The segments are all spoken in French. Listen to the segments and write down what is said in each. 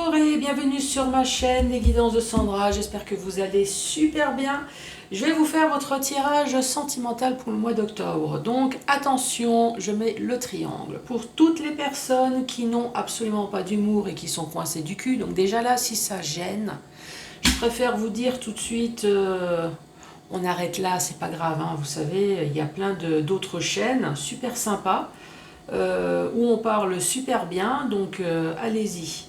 Bonjour et bienvenue sur ma chaîne Les Guidances de Sandra, j'espère que vous allez super bien. Je vais vous faire votre tirage sentimental pour le mois d'octobre. Donc attention, je mets le triangle. Pour toutes les personnes qui n'ont absolument pas d'humour et qui sont coincées du cul, donc déjà là, si ça gêne, je préfère vous dire tout de suite, on arrête là, c'est pas grave, hein, vous savez, il y a plein d'autres chaînes super sympas. Où on parle super bien, donc allez-y.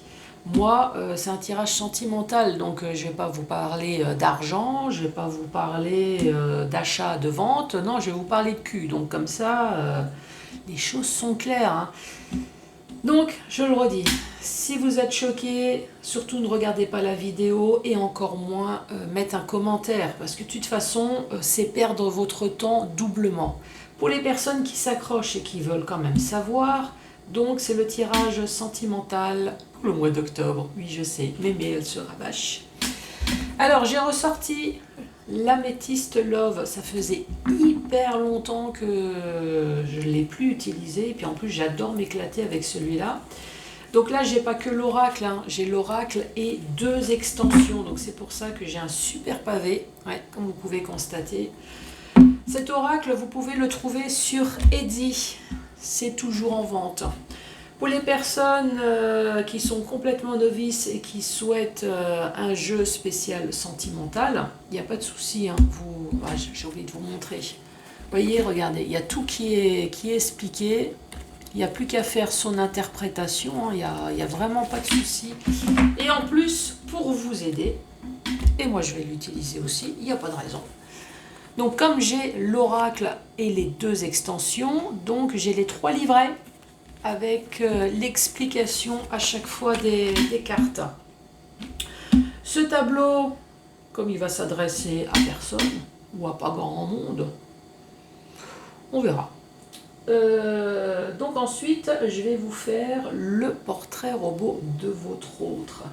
Moi, c'est un tirage sentimental, donc je ne vais pas vous parler d'argent, je ne vais pas vous parler d'achat, de vente, non, je vais vous parler de cul, donc comme ça, les choses sont claires. Hein. Donc, je le redis, si vous êtes choqué, surtout ne regardez pas la vidéo et encore moins mettre un commentaire, parce que de toute façon, c'est perdre votre temps doublement. Pour les personnes qui s'accrochent et qui veulent quand même savoir, donc c'est le tirage sentimental pour le mois d'octobre. Oui, je sais, mes mails se rabâchent. Alors, j'ai ressorti l'améthyste Love. Ça faisait hyper longtemps que je ne l'ai plus utilisé. Et puis en plus, j'adore m'éclater avec celui-là. Donc là, j'ai pas que l'oracle, hein. J'ai l'oracle et 2 extensions. Donc c'est pour ça que j'ai un super pavé, ouais, comme vous pouvez constater. Cet oracle, vous pouvez le trouver sur Etsy, c'est toujours en vente. Pour les personnes qui sont complètement novices et qui souhaitent un jeu spécial sentimental, il n'y a pas de souci, hein, j'ai oublié de vous montrer. Vous voyez, regardez, il y a tout qui est expliqué, il n'y a plus qu'à faire son interprétation, hein, il n'y a vraiment pas de souci. Et en plus, pour vous aider, et moi je vais l'utiliser aussi, il n'y a pas de raison. Donc comme j'ai l'oracle et les 2 extensions, donc j'ai les 3 livrets avec l'explication à chaque fois des cartes. Ce tableau, comme il va s'adresser à personne ou à pas grand monde, on verra. Donc ensuite, je vais vous faire le portrait robot de votre autre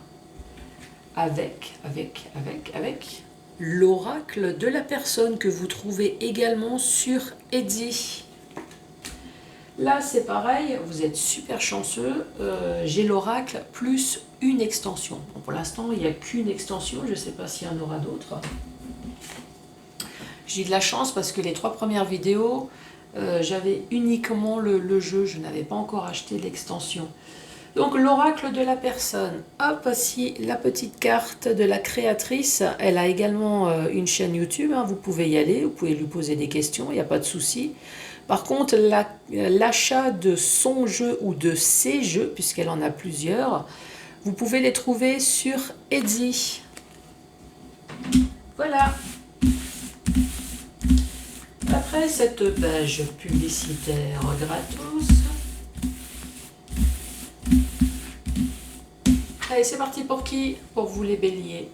avec l'oracle de la personne que vous trouvez également sur Etsy. Là, c'est pareil, vous êtes super chanceux. J'ai l'oracle plus une extension. Bon, pour l'instant, il n'y a qu'une extension. Je ne sais pas s'il y en aura d'autres. J'ai de la chance parce que les 3 premières vidéos, j'avais uniquement le jeu. Je n'avais pas encore acheté l'extension. Donc l'oracle de la personne, hop, voici la petite carte de la créatrice. Elle a également une chaîne YouTube, hein, vous pouvez y aller, vous pouvez lui poser des questions, il n'y a pas de souci. Par contre, l'achat de son jeu ou de ses jeux, puisqu'elle en a plusieurs, vous pouvez les trouver sur Etsy. Voilà. Après cette page publicitaire gratos, allez, c'est parti pour qui? Pour vous les béliers.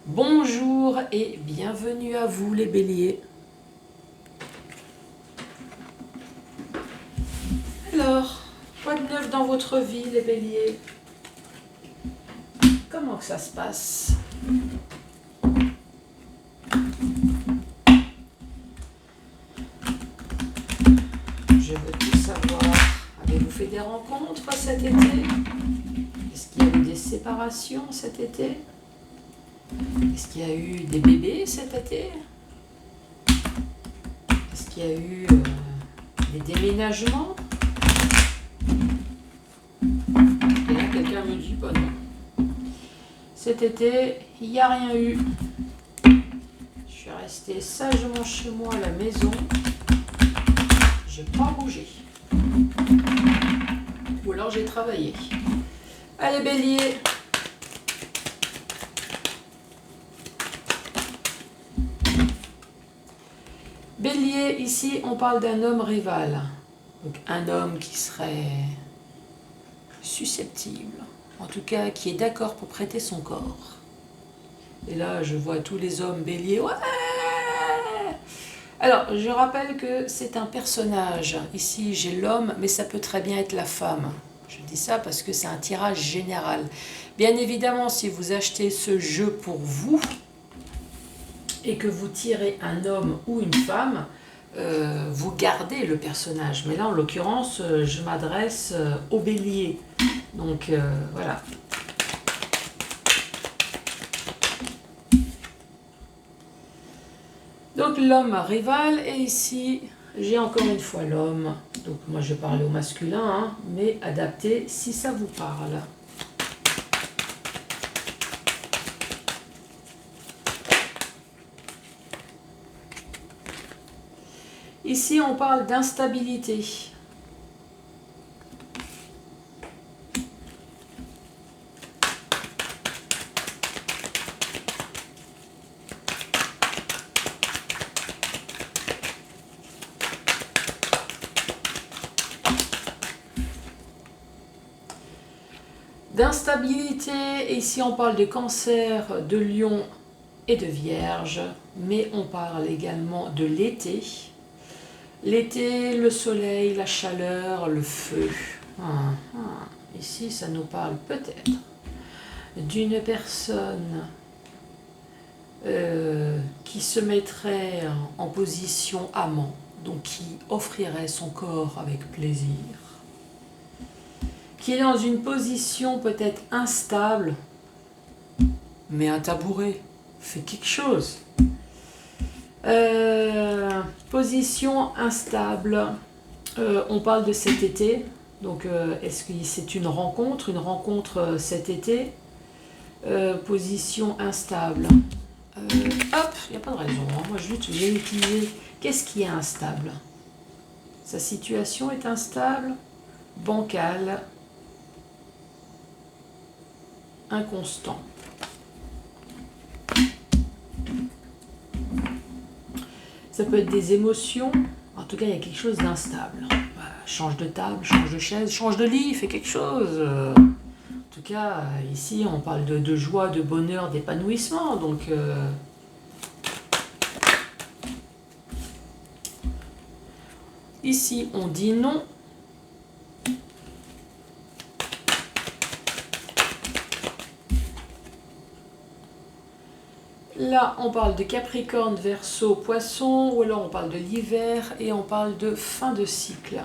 Bonjour et bienvenue à vous les béliers. Alors, quoi de neuf dans votre vie les béliers? Comment que ça se passe? Je veux tout savoir. Avez-vous fait des rencontres cet été? Est-ce qu'il y a eu des séparations cet été? Est-ce qu'il y a eu des bébés cet été? Est-ce qu'il y a eu des déménagements? Et là, quelqu'un me dit, bah non. Cet été, il n'y a rien eu. Je suis restée sagement chez moi à la maison. Je n'ai pas bougé. Ou alors j'ai travaillé. Allez bélier. Bélier, ici on parle d'un homme rival. Donc un homme qui serait susceptible, en tout cas qui est d'accord pour prêter son corps. Et là je vois tous les hommes bélier. Ouais. Alors je rappelle que c'est un personnage. Ici j'ai l'homme, mais ça peut très bien être la femme. Je dis ça parce que c'est un tirage général. Bien évidemment, si vous achetez ce jeu pour vous et que vous tirez un homme ou une femme, vous gardez le personnage. Mais là, en l'occurrence, je m'adresse au bélier. Donc, voilà. Donc l'homme rival, et ici j'ai encore une fois l'homme. Donc moi je vais parler au masculin, hein, mais adapté si ça vous parle. Ici on parle d'instabilité. D'instabilité, et ici on parle de cancer, de lion et de vierge, mais on parle également de l'été. L'été, le soleil, la chaleur, le feu. Ici ça nous parle peut-être d'une personne qui se mettrait en position amant, donc qui offrirait son corps avec plaisir, qui est dans une position peut-être instable, mais un tabouret fait quelque chose. Position instable, on parle de cet été, donc est-ce que c'est une rencontre cet été, position instable. Hop, il n'y a pas de raison, hein. Moi j'ai utilisé, qu'est-ce qui est instable? Sa situation est instable, bancale, inconstant. Ça peut être des émotions, en tout cas il y a quelque chose d'instable. Change de table, change de chaise, change de lit, fait quelque chose. En tout cas, ici on parle de joie, de bonheur, d'épanouissement. Donc ici on dit non. Là, on parle de Capricorne, Verseau, Poisson, ou alors on parle de l'hiver et on parle de fin de cycle.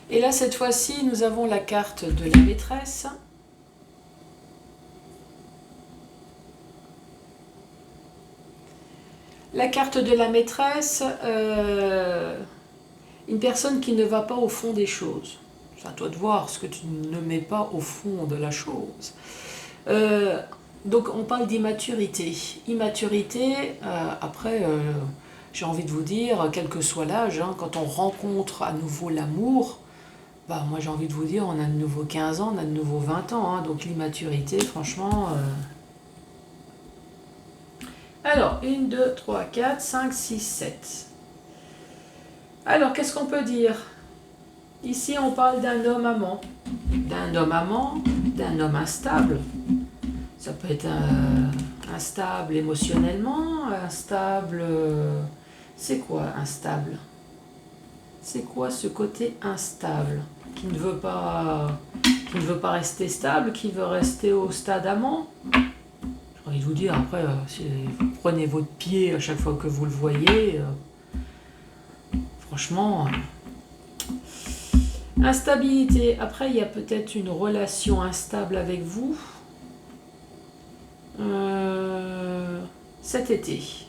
Et là, cette fois-ci, nous avons la carte de la maîtresse. La carte de la maîtresse, une personne qui ne va pas au fond des choses. C'est à toi de voir ce que tu ne mets pas au fond de la chose. Donc on parle d'immaturité. Immaturité, après, j'ai envie de vous dire, quel que soit l'âge, hein, quand on rencontre à nouveau l'amour, bah, moi j'ai envie de vous dire, on a de nouveau 15 ans, on a de nouveau 20 ans. Hein, donc l'immaturité, franchement... Alors, 1, 2, 3, 4, 5, 6, 7. Alors, qu'est-ce qu'on peut dire? Ici, on parle d'un homme amant. D'un homme amant, d'un homme instable. Ça peut être instable émotionnellement, instable... C'est quoi instable? C'est quoi ce côté instable? Qui ne veut pas rester stable, qui veut rester au stade amant? J'ai envie de vous dire, après, si vous prenez votre pied à chaque fois que vous le voyez, franchement... Instabilité. Après, il y a peut-être une relation instable avec vous. Cet été.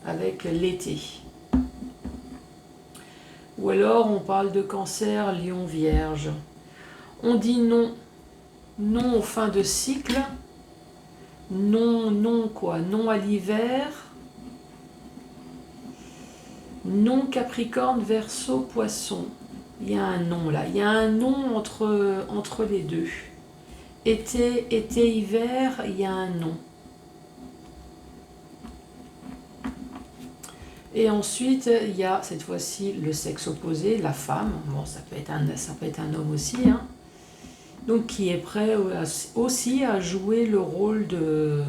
Avec l'été. Ou alors, on parle de cancer, lion, vierge. On dit non. Non aux fins de cycle. Non, non quoi? Non à l'hiver. Non Capricorne, Verseau, Poisson. Il y a un non là, il y a un non entre les deux. Été, hiver, il y a un non. Et ensuite, il y a cette fois-ci le sexe opposé, la femme. Bon, ça peut être un homme aussi, hein. Donc qui est prêt aussi à jouer le rôle de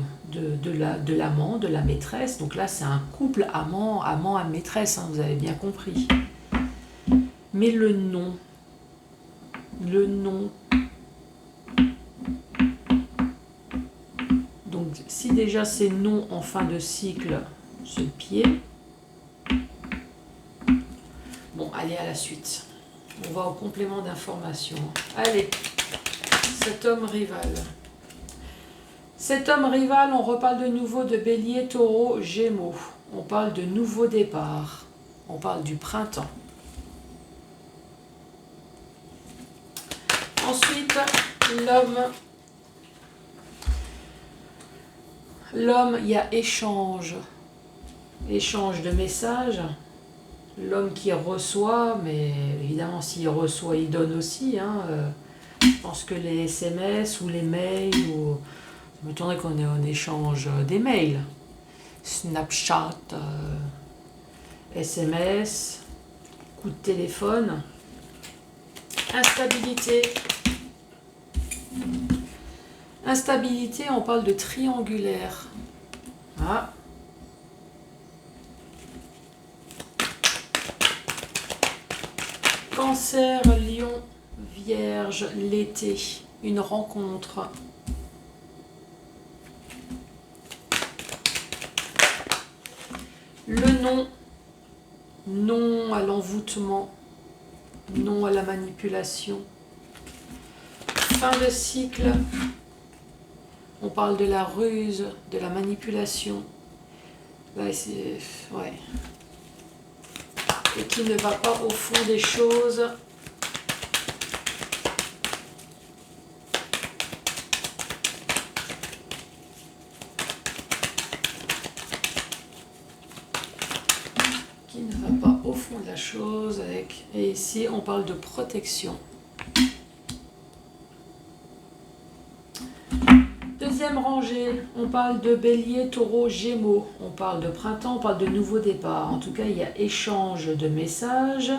l'amant, de la maîtresse. Donc là, c'est un couple amant à maîtresse, hein, vous avez bien compris. Mais le non, donc si déjà c'est non en fin de cycle, ce pied, bon, allez à la suite, on va au complément d'information. Allez, cet homme rival. Cet homme rival, on reparle de nouveau de Bélier, Taureau, Gémeaux. On parle de nouveau départ. On parle du printemps. Ensuite, l'homme. L'homme, il y a échange. Échange de messages. L'homme qui reçoit, mais évidemment s'il reçoit, il donne aussi. Je pense que les SMS ou les mails, ou... je m'étonnerais qu'on ait en échange des mails. Snapchat, SMS, coup de téléphone. Instabilité. Instabilité, on parle de triangulaire. Ah. Cancer, Lion, Vierge, l'été, une rencontre. Le non, non à l'envoûtement, non à la manipulation. Fin de cycle, on parle de la ruse, de la manipulation. Là, c'est... ouais. Et qui ne va pas au fond des choses. Qui ne va pas au fond de la chose. Avec... Et ici, on parle de protection. Deuxième rangée, on parle de Bélier, Taureau, Gémeaux. On parle de printemps, on parle de nouveau départ. En tout cas, il y a échange de messages.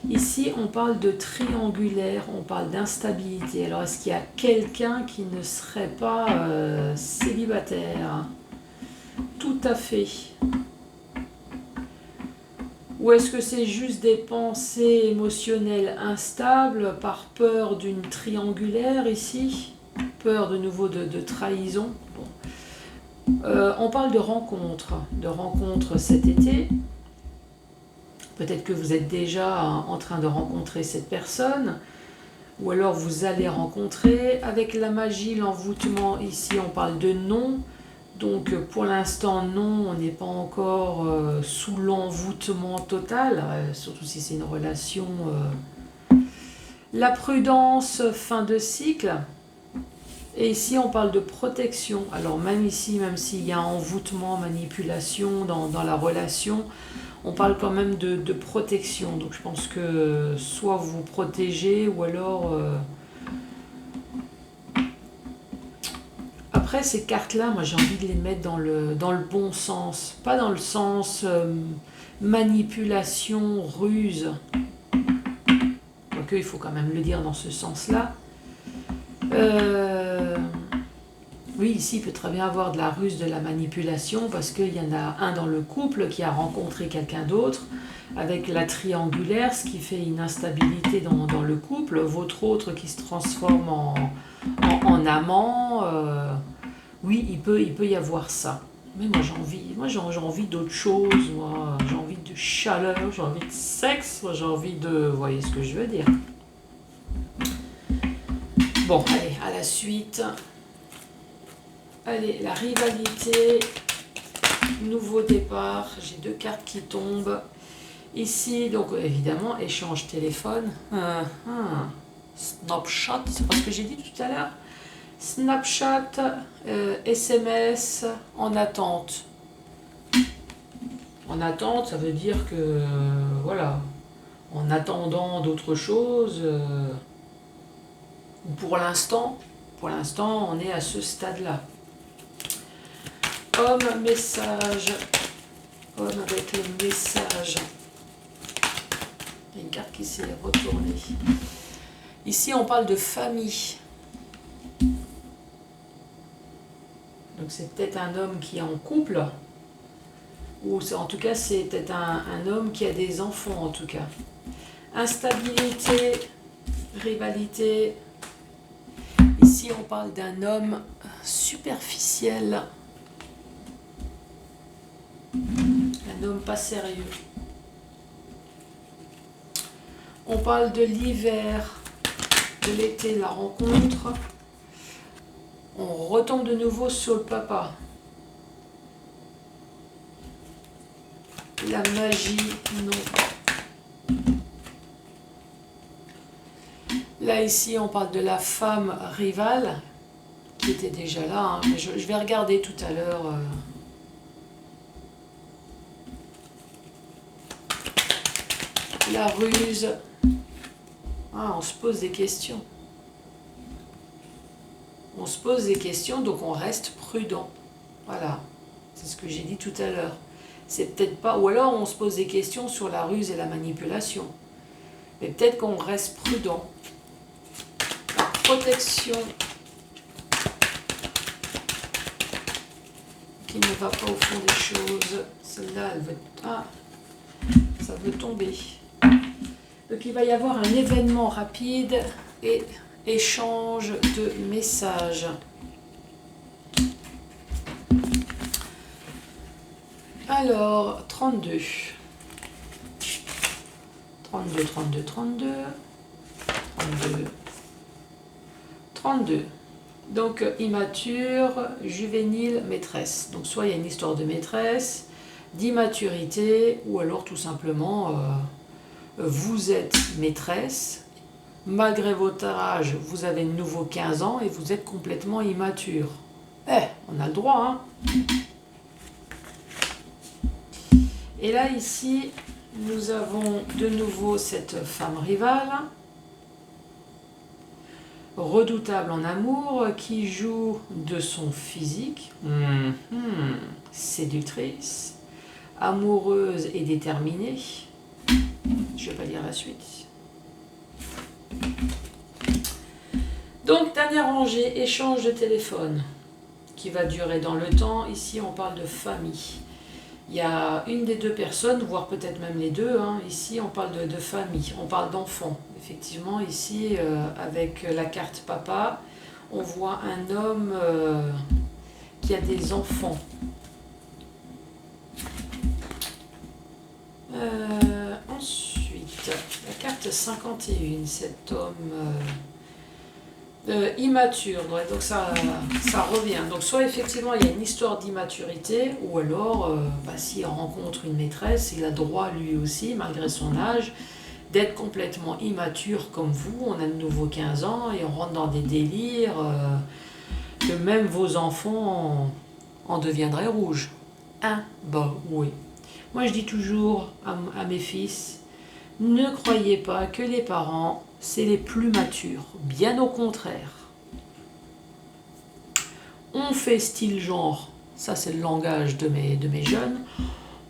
Ici, on parle de triangulaire, on parle d'instabilité. Alors, est-ce qu'il y a quelqu'un qui ne serait pas célibataire? Tout à fait. Ou est-ce que c'est juste des pensées émotionnelles instables par peur d'une triangulaire ici? Peur de nouveau de trahison. Bon. On parle de rencontres cet été. Peut-être que vous êtes déjà en train de rencontrer cette personne, ou alors vous allez rencontrer. Avec la magie, l'envoûtement, ici on parle de non. Donc pour l'instant non, on n'est pas encore sous l'envoûtement total, surtout si c'est une relation. La prudence, fin de cycle. Et ici, on parle de protection. Alors même ici, même s'il y a envoûtement, manipulation dans la relation, on parle quand même de protection. Donc je pense que soit vous vous protégez, ou alors... Après, ces cartes-là, moi j'ai envie de les mettre dans le bon sens. Pas dans le sens manipulation, ruse. Donc il faut quand même le dire dans ce sens-là. Oui, ici, il peut très bien avoir de la ruse, de la manipulation, parce qu'il y en a un dans le couple qui a rencontré quelqu'un d'autre, avec la triangulaire, ce qui fait une instabilité dans le couple, votre autre qui se transforme en amant. Oui, il peut y avoir ça. Mais moi j'ai envie d'autre chose, moi j'ai envie de chaleur, j'ai envie de sexe, moi j'ai envie de... Vous voyez ce que je veux dire? Bon, allez, à la suite. Allez, la rivalité, nouveau départ, j'ai deux cartes qui tombent. Ici, donc évidemment, échange téléphone. Snapchat, c'est pas ce que j'ai dit tout à l'heure. Snapchat, SMS, en attente. En attente, ça veut dire que, voilà, en attendant d'autres choses, pour l'instant, on est à ce stade-là. Homme, message. Homme avec le message. Il y a une carte qui s'est retournée. Ici, on parle de famille. Donc, c'est peut-être un homme qui est en couple. Ou en tout cas, c'est peut-être un homme qui a des enfants, en tout cas. Instabilité, rivalité. Ici, on parle d'un homme superficiel. Un homme pas sérieux. On parle de l'hiver. de l'été, la rencontre. On retombe de nouveau sur le papa. La magie, non. Là, ici, on parle de la femme rivale, qui était déjà là. Hein. Mais je vais regarder tout à l'heure. La ruse. Ah, on se pose des questions. On se pose des questions, donc on reste prudent. Voilà, c'est ce que j'ai dit tout à l'heure. C'est peut-être pas... Ou alors on se pose des questions sur la ruse et la manipulation. Mais peut-être qu'on reste prudent. La protection qui ne va pas au fond des choses. Celle-là, elle veut... Ah, ça veut tomber. Donc il va y avoir un événement rapide et échange de messages. Alors, 32. 32, 32, 32. 32. 32. Donc, immature, juvénile, maîtresse. Donc, soit il y a une histoire de maîtresse, d'immaturité, ou alors tout simplement, vous êtes maîtresse, malgré votre âge, vous avez de nouveau 15 ans et vous êtes complètement immature. On a le droit, hein. Et là, ici, nous avons de nouveau cette femme rivale, redoutable en amour, qui joue de son physique, séductrice, amoureuse et déterminée. Je ne vais pas lire la suite. Donc, dernière rangée, échange de téléphone, qui va durer dans le temps. Ici, on parle de famille. Il y a une des deux personnes, voire peut-être même les deux. Hein. Ici, on parle de famille, on parle d'enfants. Effectivement, ici, avec la carte papa, on voit un homme qui a des enfants. Ensuite, la carte 51, cet homme immature, donc ça revient. Donc soit effectivement il y a une histoire d'immaturité, ou alors s'il rencontre une maîtresse, il a droit lui aussi, malgré son âge, d'être complètement immature comme vous. On a de nouveau 15 ans et on rentre dans des délires que même vos enfants en deviendraient rouges. Oui. Moi je dis toujours à mes fils, ne croyez pas que les parents c'est les plus matures, bien au contraire. On fait style genre, ça c'est le langage de mes jeunes,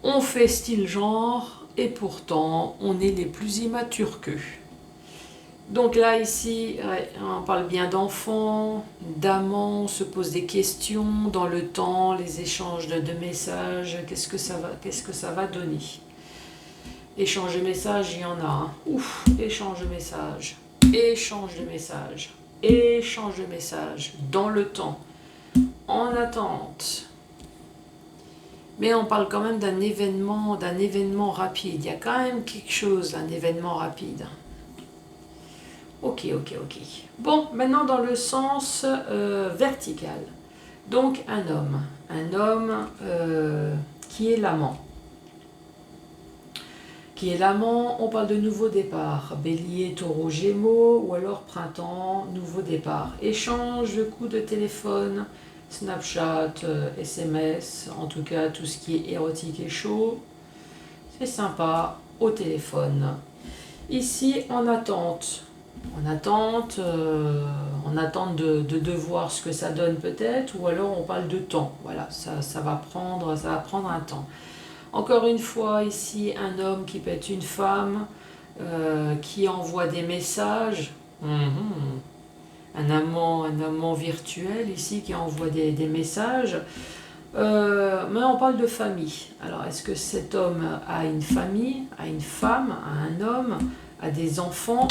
on fait style genre et pourtant on est les plus immatures qu'eux. Donc là ici, on parle bien d'enfants, d'amants, on se pose des questions dans le temps, les échanges de messages, qu'est-ce que ça va donner? Échange de messages, il y en a. Hein. Échange de messages, échange de messages, échange de messages, dans le temps, en attente. Mais on parle quand même d'un événement rapide. Il y a quand même quelque chose, un événement rapide. Ok. Bon, maintenant dans le sens vertical. Donc un homme qui est l'amant. On parle de nouveau départ, bélier, taureau, gémeaux, ou alors printemps, nouveau départ. Échange de coups de téléphone, Snapchat, SMS, en tout cas tout ce qui est érotique et chaud. C'est sympa, au téléphone. Ici, en attente de voir ce que ça donne peut-être, ou alors on parle de temps. Voilà, ça va prendre un temps. Encore une fois, ici, un homme qui peut être une femme, qui envoie des messages. Un amant virtuel ici qui envoie des messages. Mais on parle de famille. Alors, est-ce que cet homme a une famille, a une femme, a un homme, a des enfants?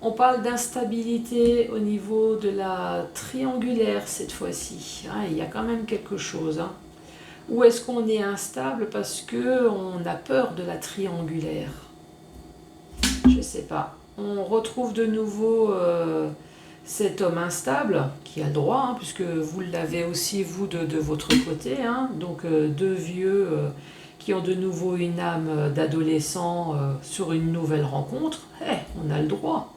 On parle d'instabilité au niveau de la triangulaire cette fois-ci. Il y a quand même quelque chose. Ou est-ce qu'on est instable parce qu'on a peur de la triangulaire? Je ne sais pas. On retrouve de nouveau cet homme instable qui a le droit, hein, puisque vous l'avez aussi vous de votre côté. Hein, donc deux vieux qui ont de nouveau une âme d'adolescent sur une nouvelle rencontre. On a le droit.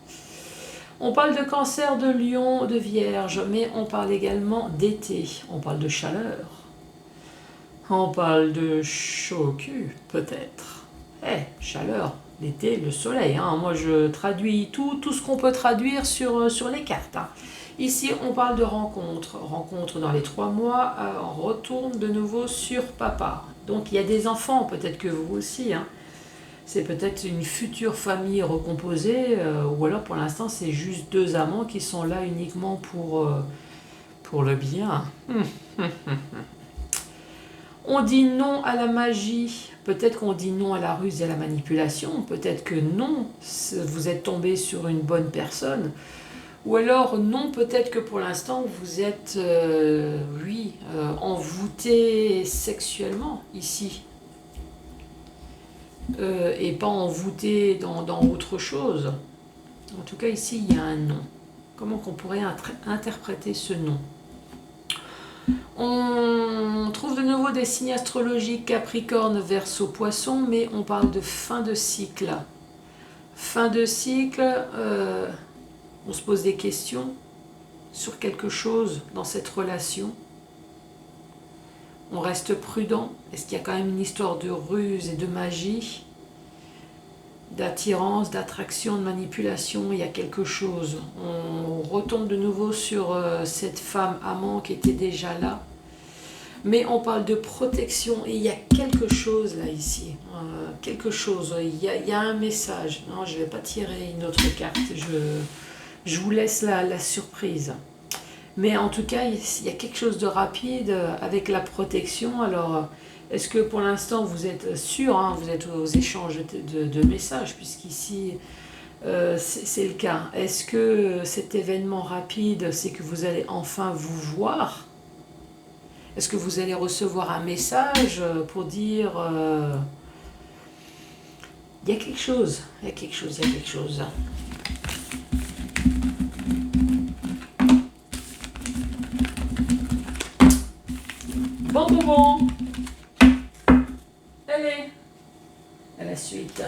On parle de cancer, de lion, de vierge, mais on parle également d'été. On parle de chaleur. On parle de chaud au cul, peut-être. Chaleur, l'été, le soleil. Hein. Moi, je traduis tout ce qu'on peut traduire sur les cartes. Hein. Ici, on parle de rencontre. Rencontre dans les 3 mois. On retourne de nouveau sur papa. Donc, il y a des enfants, peut-être que vous aussi. Hein. C'est peut-être une future famille recomposée. Ou alors, pour l'instant, c'est juste 2 amants qui sont là uniquement pour le bien. On dit non à la magie, peut-être qu'on dit non à la ruse et à la manipulation, peut-être que non, vous êtes tombé sur une bonne personne, ou alors non, peut-être que pour l'instant vous êtes, envoûté sexuellement ici, et pas envoûté dans autre chose. En tout cas ici il y a un non. Comment qu'on pourrait interpréter ce non ? On trouve de nouveau des signes astrologiques Capricorne, Verseau, Poisson, mais on parle de fin de cycle. Fin de cycle, on se pose des questions sur quelque chose dans cette relation. On reste prudent. Est-ce qu'il y a quand même une histoire de ruse et de magie, d'attirance, d'attraction, de manipulation? Il y a quelque chose. On retombe de nouveau sur cette femme amant qui était déjà là. Mais on parle de protection et il y a quelque chose là ici. Quelque chose. Il y a un message. Non, je ne vais pas tirer une autre carte. Je vous laisse la surprise. Mais en tout cas, il y a quelque chose de rapide avec la protection. Alors, est-ce que pour l'instant vous êtes sûr, hein, vous êtes aux échanges de messages, puisqu'ici c'est le cas. Est-ce que cet événement rapide, c'est que vous allez enfin vous voir? Est-ce que vous allez recevoir un message pour dire il y a quelque chose, il y a quelque chose, il y a quelque chose. Bon. Allez, à la suite.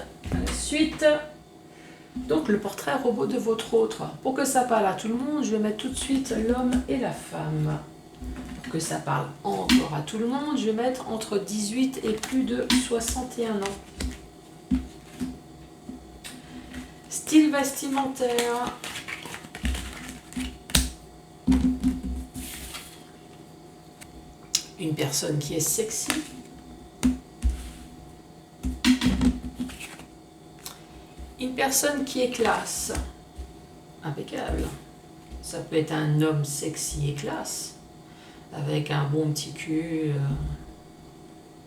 Donc le portrait robot de votre autre. Pour que ça parle à tout le monde, je vais mettre tout de suite l'homme et la femme. Pour que ça parle encore à tout le monde, je vais mettre entre 18 et plus de 61 ans. Style vestimentaire. Une personne qui est sexy. Une personne qui est classe. Impeccable. Ça peut être un homme sexy et classe. Avec un bon petit cul.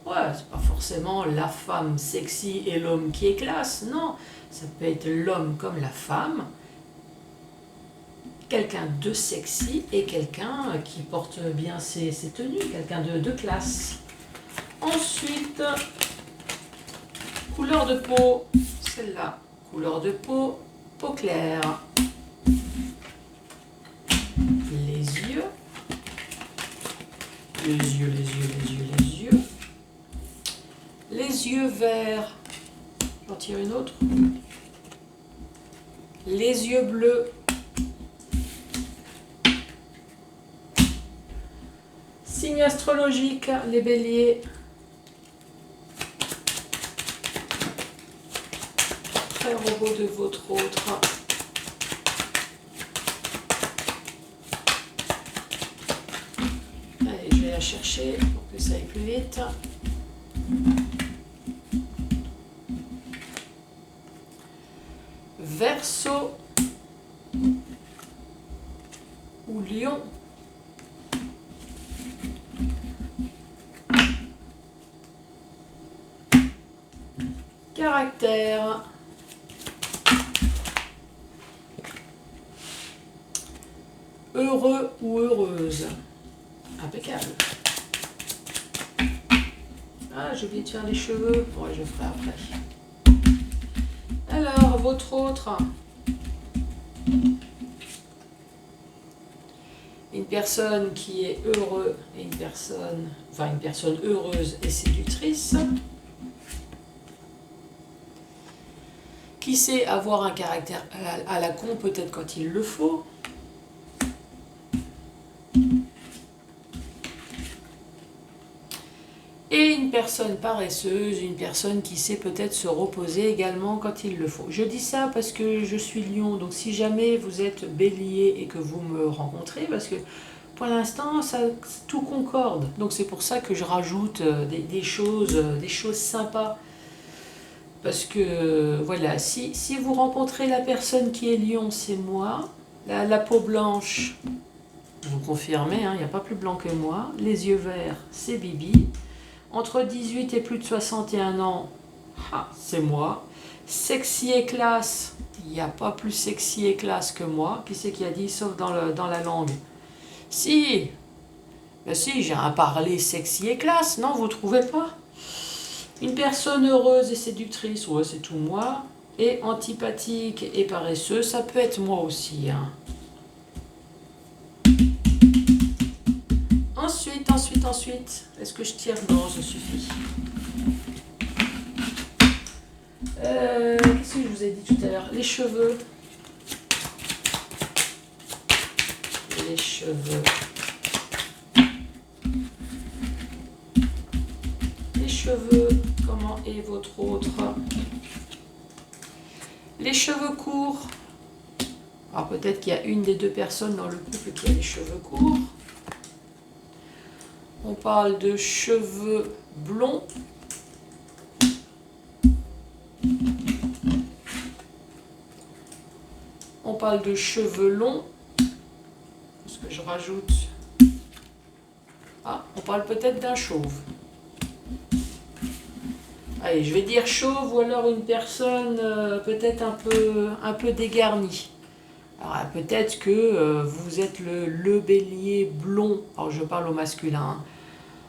Ouais, c'est pas forcément la femme sexy et l'homme qui est classe. Non, ça peut être l'homme comme la femme. Quelqu'un de sexy et quelqu'un qui porte bien ses tenues. Quelqu'un de classe. Ensuite, couleur de peau. Celle-là. Couleur de peau, peau claire. Les yeux. Les yeux verts. J'en tire une autre. Les yeux bleus. Signe astrologique, les béliers. Très robot de votre autre. Allez, je vais la chercher pour que ça aille plus vite. Verseau ou lion. Caractère. Heureux ou heureuse. Impeccable. Ah, j'ai oublié de faire les cheveux. Ouais, je ferai après. Alors, votre autre. personne qui est heureux et une personne heureuse et séductrice, qui sait avoir un caractère à la con peut-être quand il le faut, et une personne paresseuse, une personne qui sait peut-être se reposer également quand il le faut. Je dis ça parce que je suis Lion, donc si jamais vous êtes Bélier et que vous me rencontrez, parce que pour l'instant, tout concorde. Donc c'est pour ça que je rajoute des choses sympas. Parce que voilà, si vous rencontrez la personne qui est Lion, c'est moi. La peau blanche, vous confirmez, hein, il n'y a pas plus blanc que moi. Les yeux verts, c'est Bibi. Entre 18 et plus de 61 ans, c'est moi. Sexy et classe, il n'y a pas plus sexy et classe que moi. Qui c'est qui a dit, sauf dans la langue? Si, ben si, j'ai un parler sexy et classe, non, vous trouvez pas? Une personne heureuse et séductrice, ouais, c'est tout moi. Et antipathique et paresseux, ça peut être moi aussi, hein. Ensuite, est-ce que je tire? Non, ça suffit. Qu'est-ce que je vous ai dit tout à l'heure? Les cheveux. Les cheveux. Les cheveux, comment est votre autre? Les cheveux courts. Alors peut-être qu'il y a une des deux personnes dans le couple qui a les cheveux courts. On parle de cheveux blonds. On parle de cheveux longs. Est-ce que je rajoute? Ah, on parle peut-être d'un chauve. Allez, je vais dire chauve ou alors une personne peut-être un peu dégarnie. Alors peut-être que vous êtes le bélier blond. Alors je parle au masculin, hein.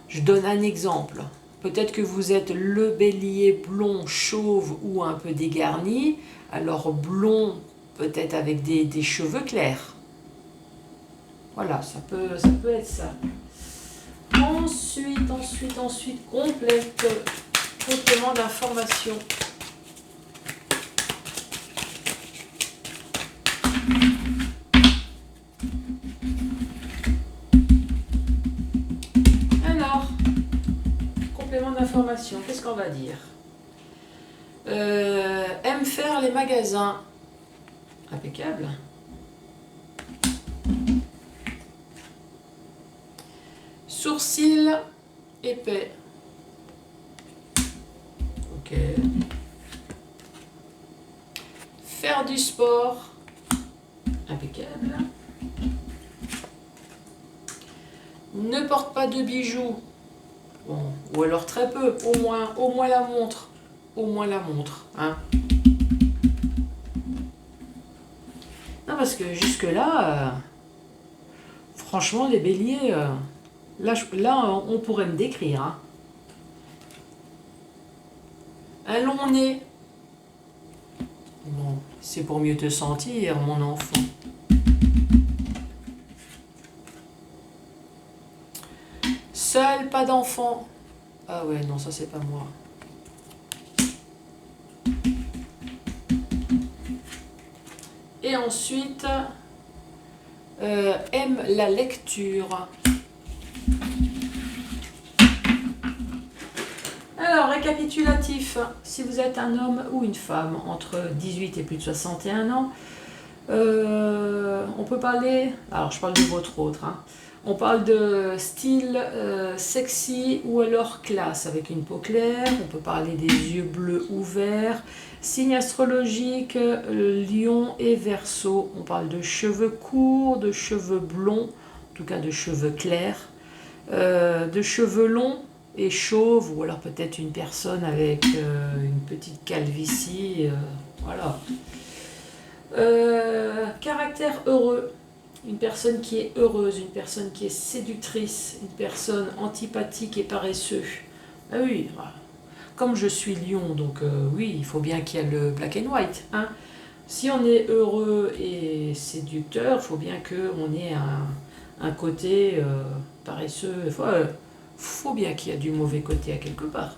Je donne un exemple. Peut-être que vous êtes le bélier blond, chauve ou un peu dégarni. Alors blond, peut-être avec des cheveux clairs. Voilà, ça peut être ça. Ensuite, complément d'information. Alors, complément d'information, qu'est-ce qu'on va dire? Aime faire les magasins. Impeccable. Sourcils épais. Ok. Faire du sport. Impeccable. Ne porte pas de bijoux. Bon, ou alors très peu, au moins la montre. Au moins la montre, hein. Non, parce que jusque-là, franchement, les béliers, là, on pourrait me décrire, hein. Un long nez. Bon, c'est pour mieux te sentir, mon enfant. Seul, pas d'enfant. Ah ouais, non, ça c'est pas moi. Et ensuite, aime la lecture. Alors, récapitulatif, si vous êtes un homme ou une femme entre 18 et plus de 61 ans, on peut parler, alors je parle de votre autre, hein. On parle de style sexy ou alors classe avec une peau claire. On peut parler des yeux bleus ouverts. Signe astrologique, Lion et Verseau. On parle de cheveux courts, de cheveux blonds, en tout cas de cheveux clairs, de cheveux longs et chauves, ou alors peut-être une personne avec une petite calvitie. Voilà. Caractère heureux. Une personne qui est heureuse, une personne qui est séductrice, une personne antipathique et paresseuse. Ah oui, comme je suis Lion, donc oui, il faut bien qu'il y ait le black and white, hein. Si on est heureux et séducteur, il faut bien qu'on ait un côté paresseux. Faut bien qu'il y ait du mauvais côté à quelque part.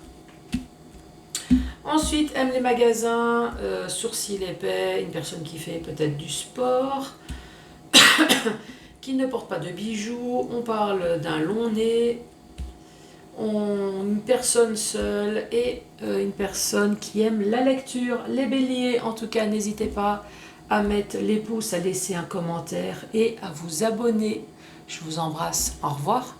Ensuite, aime les magasins, sourcils épais, une personne qui fait peut-être du sport, qui ne porte pas de bijoux. On parle d'un long nez, une personne seule et une personne qui aime la lecture. Les béliers, en tout cas, n'hésitez pas à mettre les pouces, à laisser un commentaire et à vous abonner. Je vous embrasse. Au revoir.